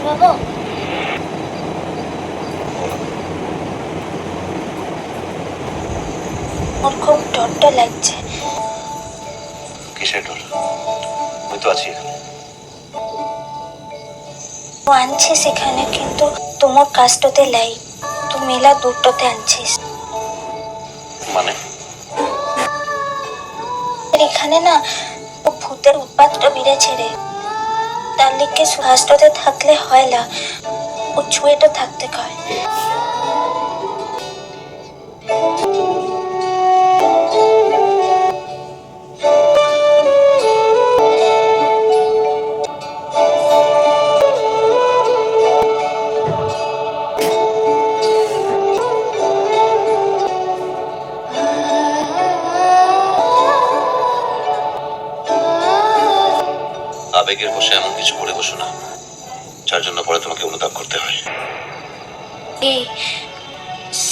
বাবা ওর খুব ডরটা লাগছে। কিসের ডর? আমি তো আছি এখানে। ও আনছিস এখানে, কিন্তু তোমার কাজটাতে লাই তুই মেলা দূরটাতে আনছিস। মানে? এখানে না ও ভূতের উৎপাতটা বেড়েছে রে। তার লিখে কাজটাতে থাকলে হয় না, ও ছুঁয়েটা থাকতে কয়। আবেগের বসে এমন কিছু করে বসো না যার জন্য পরে তোমাকে অনুতাপ করতে হয়। এই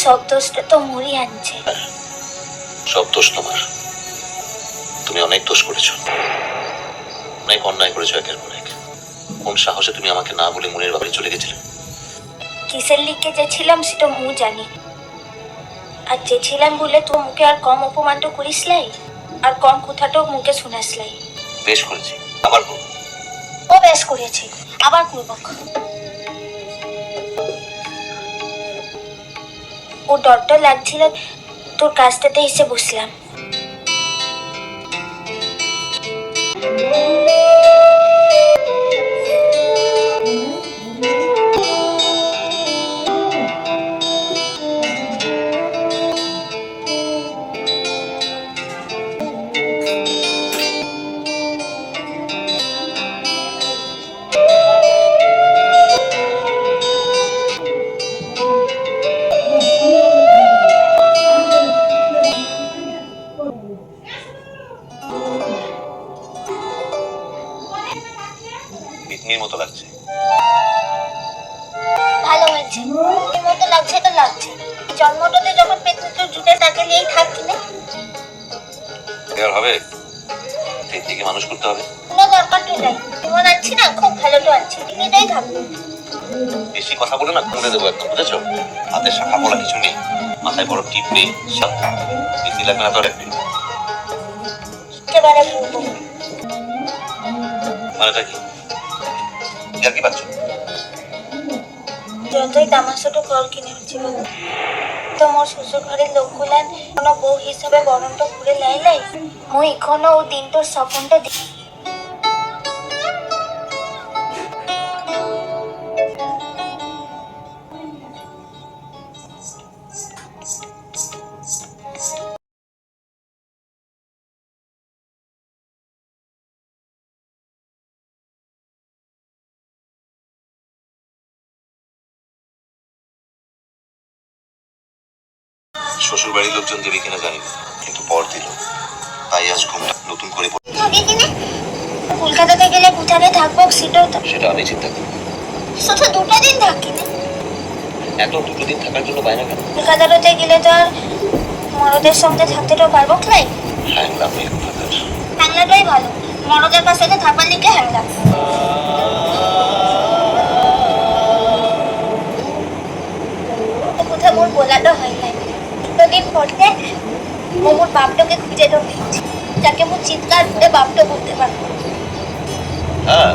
সব দোষটা তো মুড়ি আনছে। সব দোষ তোমার। তুমি অনেক দোষ করেছো, অনেক অন্যায় করেছো একের পর এক। কোন সাহসে তুমি আমাকে না বলে মুনির বাড়ি চলে গেছিলে? কিসের লিখে যেছিলাম সেটা মু জানি। আর যেছিলাম বলে তো মুখে আর কম অপমানটা করিস লাই, আর কম কথাটাও মুখে শুনাস লাই। বেশ করেছি, আবার করবো। ও বেশ করেছে, আবার করব। ও ডরটা লাগছিল, তোর কাজটাতে এসে বসলাম। পিকনির মতো লাগছে। ভালো হয়েছে, এর মতো লাগছে তো লাগছে। জন্মটাতে যখন পেটে জুটে তাকে নিয়েই থাকি না। এবার হবে, থেকে মানুষ করতে হবে। কোনো দরকার তো নাই, তোমার আনছি না, খুব ভালো তো আনছি, এটাই থাকবে। বেশি কথা বলে না কুমড়ে দেবো একদম, বুঝেছো? হাতে শাখা পড়া কিছু নেই, মাথায় বড় টিপ নেই, সব পিকনি লাগবে না তো আর একদিন। একেবারে বলবো মানেটা কি? আর কি পাচ্ছ? যতই তামাশাটা কর কিনে হচ্ছে তোমার শ্বশুর ঘরের লোকগুলান কোনো বউ হিসাবে বরণটা করে লাই লাই। মুই এখনো ও দিনটার স্বপ্নটা শ্বশুর বাড়ির লোকজন দেবে কিনা জানি না, কিন্তু পর দিল, তাই আজ ঘুমটা নতুন করে থাকে কিনা। কলকাতাতে গেলে কোথায় থাকবো সেটাও তো সেটা আমি চিন্তা করবো। শুধু দুটো দিন থাকি না। এত দুটো দিন থাকার জন্য বায়না কেন? কলকাতাতে গেলে তো আর মরদের সঙ্গে থাকতে তো পারবো ক্লাই। হ্যাংলাম নেই কোথাকার। বাংলাটাই ভালো, মরদের কাছে থাকবার লিখে হ্যাংলা। কোথাও মোর বলাটা হয় নাই। দুদিন পরে মোর বাপটাকে খুঁজে ঢুকেছি, যাকে মোর চিৎকার করে বাপটা বলতে পারবো। হ্যাঁ,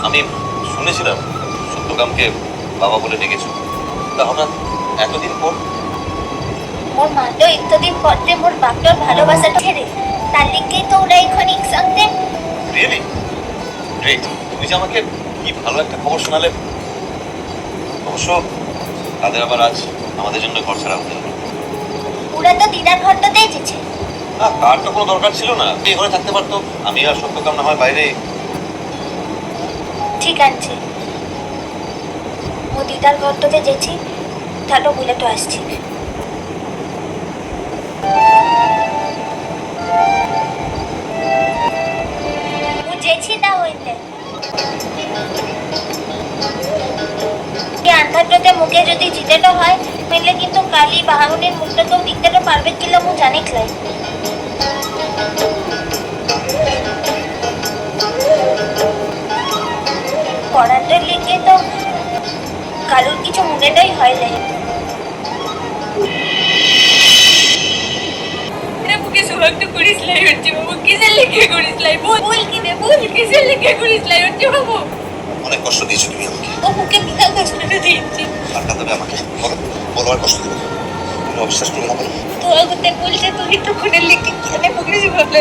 আমি শুনেছিলাম সত্যকামকে বাবা বলে ডেকেছো, তা হঠাৎ এতদিন পর? মোর মাটাও এতদিন পরে মোর বাপটার ভালোবাসাটা ছেড়ে, তার লিখেই তো ওরা এখন একসঙ্গে। Really great. তুমি যে আমাকে কি ভালো একটা খবর শোনালে। অবশ্য তাদের আবার আজ আমাদের জন্য ঘর ছাড়া হতে হবে। ওরা তো দিদার ঘরটাতেই যেছে। না, তার তো কোনো দরকার ছিল না, এই ঘরে থাকতে পারতো। আমি আর সত্যকাম না হয় বাইরে। ঠিক আছে, ও দিদার ঘরটাতে যেছি, তাহলে বলে তো আসছি। ও যেছি না হইলে আন্ধারটাতে মুখে যদি জিতেটা হয়, তাহলে কিন্তু কালি বাহাগুনির মুখটাকেও দেখতে পারবে কিনা মু জানি ক্লাই। পড়াতে কারোর কিছু মনেটাই হয় যায়। মুখে সুভাগ্য করিস লাই হচ্ছে বাবু, কিসের লিখে করিস লাই, বল কিনে বল, কিসের লিখে করিস লাই হচ্ছে বাবু। অনেক কষ্ট দিয়েছো তুমি আমাকে। ও মুখে বিনা কষ্টটা দিয়েছি। আর কাঁদাবে আমাকে, বলো বলো আর কষ্ট দেবো। তুমি অবিশ্বাস করবে না বলো। তো আগতে বলছে তুমি তো খুনে লিখে কেন মুখে সুভাগ্য।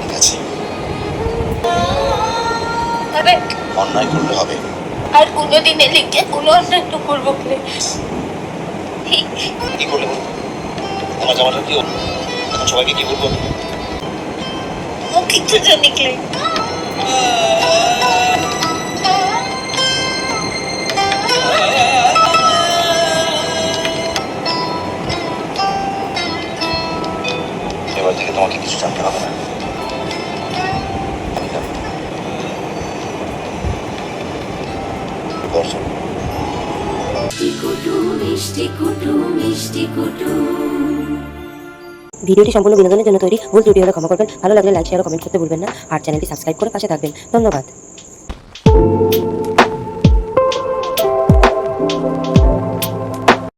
ঠিক আছে, আরে অন্যায় করলে হবে। আর কোনোদিনে লিখে কোনো অন্যায় তো করবো না। কি করলে বলো? আমার জামাটা কি হলো? এখন সবাইকে কি বলবো? ও কিছু জানি ক্লাই। এবার থেকে তোমাকে কিছু জানতে হবে না। আমি জানি। দর্শক ভিডিওটি সম্পূর্ণ বিনোদনের জন্য তৈরি, ভুল ত্রুটি হলে ক্ষমা করবেন। ভালো লাগলে লাইক, শেয়ার ও কমেন্ট করতে ভুলবেন না। আর চ্যানেলটি সাবস্ক্রাইব করে পাশে থাকবেন। ধন্যবাদ।